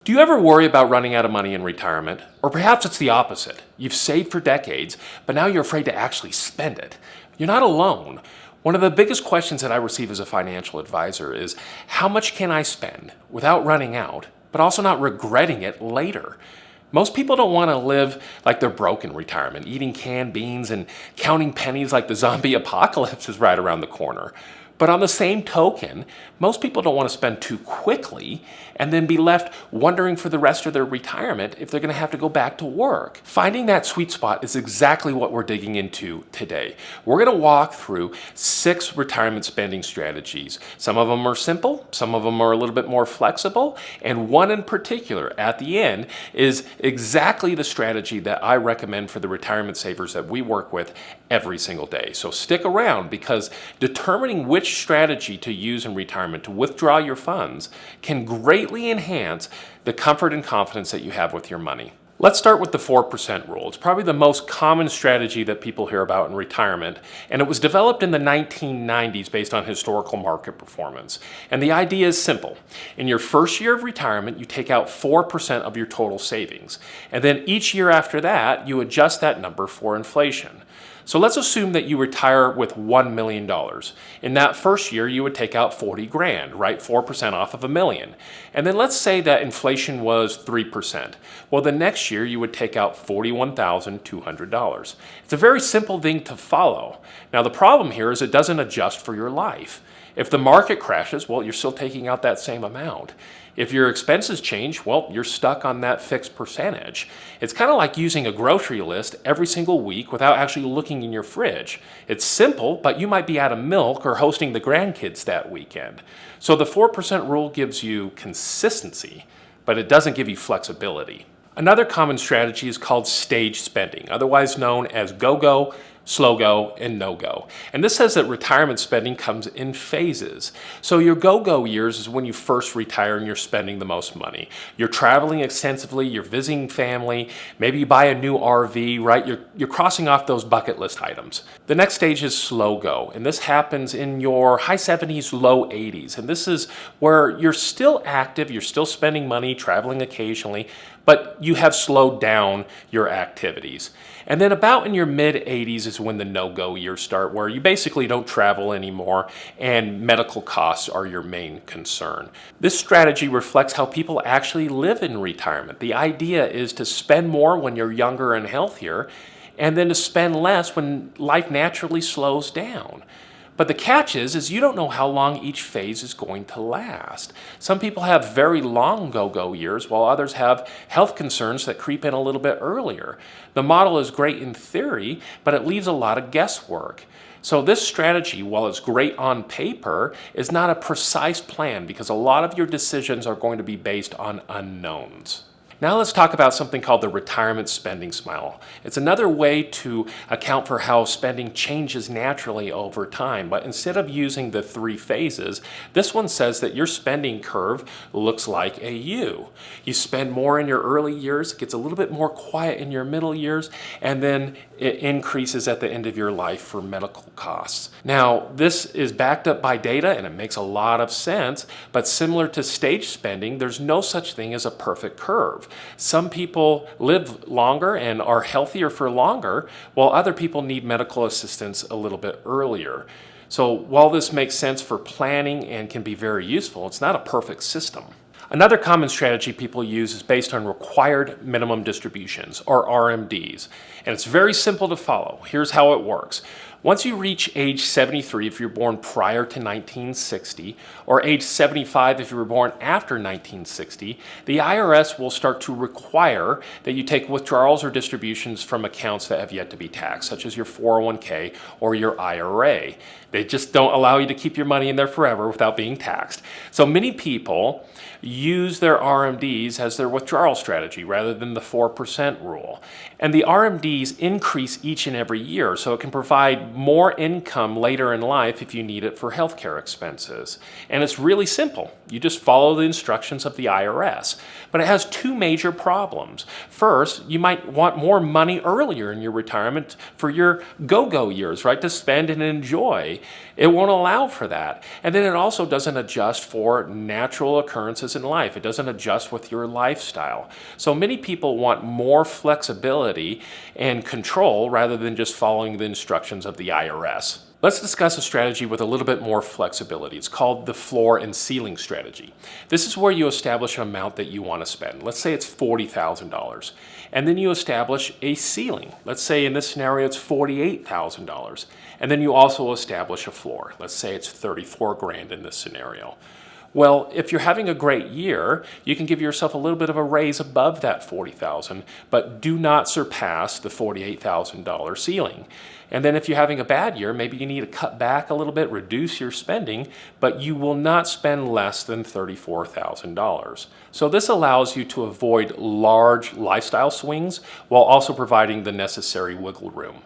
Do you ever worry about running out of money in retirement? Or perhaps it's the opposite. You've saved for decades, but now you're afraid to actually spend it. You're not alone. One of the biggest questions that I receive as a financial advisor is, how much can I spend without running out, but also not regretting it later? Most people don't want to live like they're broke in retirement, eating canned beans and counting pennies like the zombie apocalypse is right around the corner. But on the same token, most people don't want to spend too quickly and then be left wondering for the rest of their retirement if they're going to have to go back to work. Finding that sweet spot is exactly what we're digging into today. We're going to walk through 6 retirement spending strategies. Some of them are simple, some of them are a little bit more flexible, and one in particular at the end is exactly the strategy that I recommend for the retirement savers that we work with every single day. So stick around, because determining which strategy to use in retirement to withdraw your funds can greatly enhance the comfort and confidence that you have with your money. Let's start with the 4% rule. It's probably the most common strategy that people hear about in retirement, and it was developed in the 1990s based on historical market performance. And the idea is simple. In your first year of retirement, you take out 4% of your total savings, and then each year after that, you adjust that number for inflation. So let's assume that you retire with $1 million. In that first year, you would take out 40 grand, right? 4% off of $1 million. And then let's say that inflation was 3%. Well, the next year, you would take out $41,200. It's a very simple thing to follow. Now, the problem here is it doesn't adjust for your life. If the market crashes, well, you're still taking out that same amount. If your expenses change, well, you're stuck on that fixed percentage. It's kind of like using a grocery list every single week without actually looking in your fridge. It's simple, but you might be out of milk or hosting the grandkids that weekend. So the 4% rule gives you consistency, but it doesn't give you flexibility. Another common strategy is called stage spending, otherwise known as go-go, slow-go, and no-go. And this says that retirement spending comes in phases. So your go-go years is when you first retire and you're spending the most money. You're traveling extensively, you're visiting family, maybe you buy a new RV, right? You're crossing off those bucket list items. The next stage is slow-go, and this happens in your high 70s, low 80s. And this is where you're still active, you're still spending money, traveling occasionally, but you have slowed down your activities. And then about in your mid-80s is when the no-go years start, where you basically don't travel anymore and medical costs are your main concern. This strategy reflects how people actually live in retirement. The idea is to spend more when you're younger and healthier, and then to spend less when life naturally slows down. But the catch is you don't know how long each phase is going to last. Some people have very long go-go years, while others have health concerns that creep in a little bit earlier. The model is great in theory, but it leaves a lot of guesswork. So this strategy, while it's great on paper, is not a precise plan, because a lot of your decisions are going to be based on unknowns. Now let's talk about something called the retirement spending smile. It's another way to account for how spending changes naturally over time, but instead of using the 3 phases, this one says that your spending curve looks like a U. You spend more in your early years, it gets a little bit more quiet in your middle years, and then it increases at the end of your life for medical costs. Now, this is backed up by data and it makes a lot of sense, but similar to stage spending, there's no such thing as a perfect curve. Some people live longer and are healthier for longer, while other people need medical assistance a little bit earlier. So while this makes sense for planning and can be very useful, it's not a perfect system. Another common strategy people use is based on required minimum distributions, or RMDs, and it's very simple to follow. Here's how it works. Once you reach age 73 if you're born prior to 1960, or age 75 if you were born after 1960, the IRS will start to require that you take withdrawals or distributions from accounts that have yet to be taxed, such as your 401k or your IRA. They just don't allow you to keep your money in there forever without being taxed. So many people use their RMDs as their withdrawal strategy rather than the 4% rule. And the RMDs increase each and every year, so it can provide more income later in life if you need it for healthcare expenses. And it's really simple. You just follow the instructions of the IRS. But it has two major problems. First, you might want more money earlier in your retirement for your go-go years, right, to spend and enjoy. It won't allow for that. And then it also doesn't adjust for natural occurrences in life. It doesn't adjust with your lifestyle. So many people want more flexibility and control rather than just following the instructions of the IRS. Let's discuss a strategy with a little bit more flexibility. It's called the floor and ceiling strategy. This is where you establish an amount that you want to spend. Let's say it's $40,000. And then you establish a ceiling. Let's say in this scenario it's $48,000. And then you also establish a floor. Let's say it's $34,000 in this scenario. Well, if you're having a great year, you can give yourself a little bit of a raise above that $40,000, but do not surpass the $48,000 ceiling. And then if you're having a bad year, maybe you need to cut back a little bit, reduce your spending, but you will not spend less than $34,000. So this allows you to avoid large lifestyle swings while also providing the necessary wiggle room.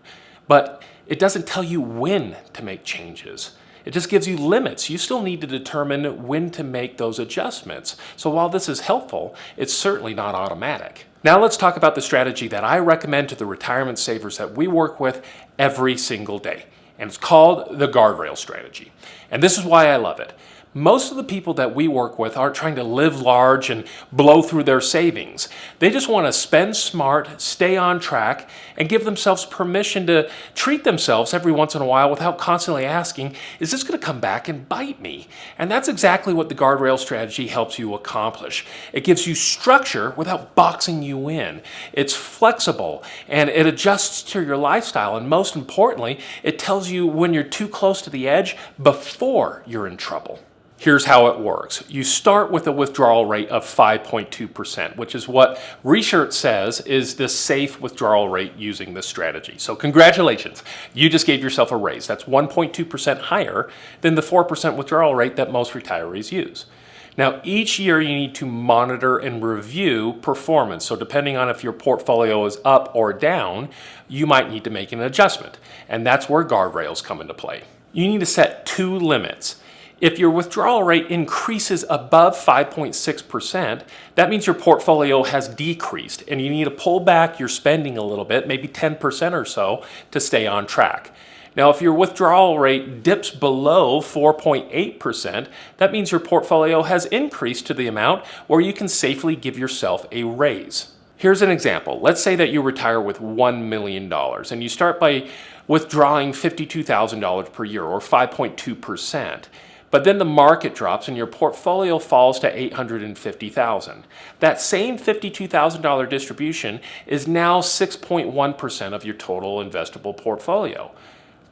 But it doesn't tell you when to make changes. It just gives you limits. You still need to determine when to make those adjustments. So while this is helpful, it's certainly not automatic. Now let's talk about the strategy that I recommend to the retirement savers that we work with every single day. And it's called the guardrail strategy. And this is why I love it. Most of the people that we work with aren't trying to live large and blow through their savings. They just want to spend smart, stay on track, and give themselves permission to treat themselves every once in a while without constantly asking, is this going to come back and bite me? And that's exactly what the guardrail strategy helps you accomplish. It gives you structure without boxing you in. It's flexible and it adjusts to your lifestyle. And most importantly, it tells you when you're too close to the edge before you're in trouble. Here's how it works. You start with a withdrawal rate of 5.2%, which is what research says is the safe withdrawal rate using this strategy. So congratulations, you just gave yourself a raise. That's 1.2% higher than the 4% withdrawal rate that most retirees use. Now, each year you need to monitor and review performance. So depending on if your portfolio is up or down, you might need to make an adjustment. And that's where guardrails come into play. You need to set two limits. If your withdrawal rate increases above 5.6%, that means your portfolio has decreased and you need to pull back your spending a little bit, maybe 10% or so, to stay on track. Now, if your withdrawal rate dips below 4.8%, that means your portfolio has increased to the amount where you can safely give yourself a raise. Here's an example. Let's say that you retire with $1 million and you start by withdrawing $52,000 per year or 5.2%. But then the market drops and your portfolio falls to $850,000. That same $52,000 distribution is now 6.1% of your total investable portfolio,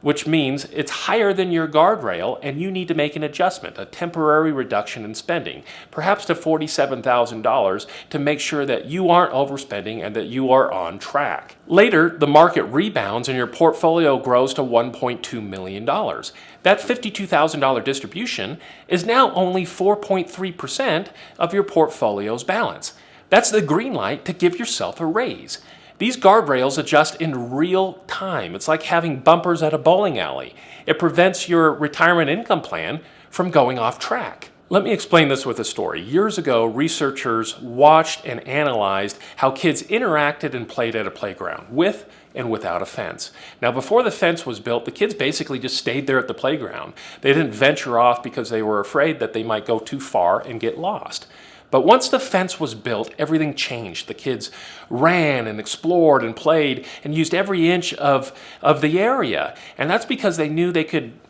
which means it's higher than your guardrail and you need to make an adjustment, a temporary reduction in spending, perhaps to $47,000 to make sure that you aren't overspending and that you are on track. Later, the market rebounds and your portfolio grows to $1.2 million. That $52,000 distribution is now only 4.3% of your portfolio's balance. That's the green light to give yourself a raise. These guardrails adjust in real time. It's like having bumpers at a bowling alley. It prevents your retirement income plan from going off track. Let me explain this with a story. Years ago, researchers watched and analyzed how kids interacted and played at a playground with and without a fence. Now, before the fence was built, the kids basically just stayed there at the playground. They didn't venture off because they were afraid that they might go too far and get lost. But once the fence was built, everything changed. The kids ran and explored and played and used every inch of the area. And that's because they knew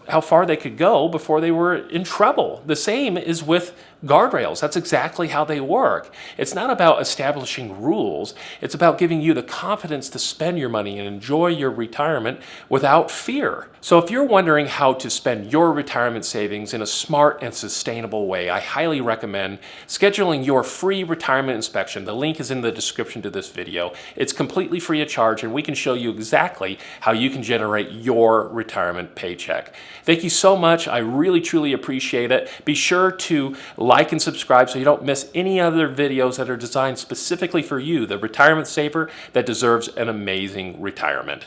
how far they could go before they were in trouble. The same is with guardrails. That's exactly how they work. It's not about establishing rules. It's about giving you the confidence to spend your money and enjoy your retirement without fear. So if you're wondering how to spend your retirement savings in a smart and sustainable way, I highly recommend scheduling your free retirement inspection. The link is in the description to this video. It's completely free of charge and we can show you exactly how you can generate your retirement paycheck. Thank you so much. I really, truly appreciate it. Be sure to like and subscribe so you don't miss any other videos that are designed specifically for you, the retirement saver that deserves an amazing retirement.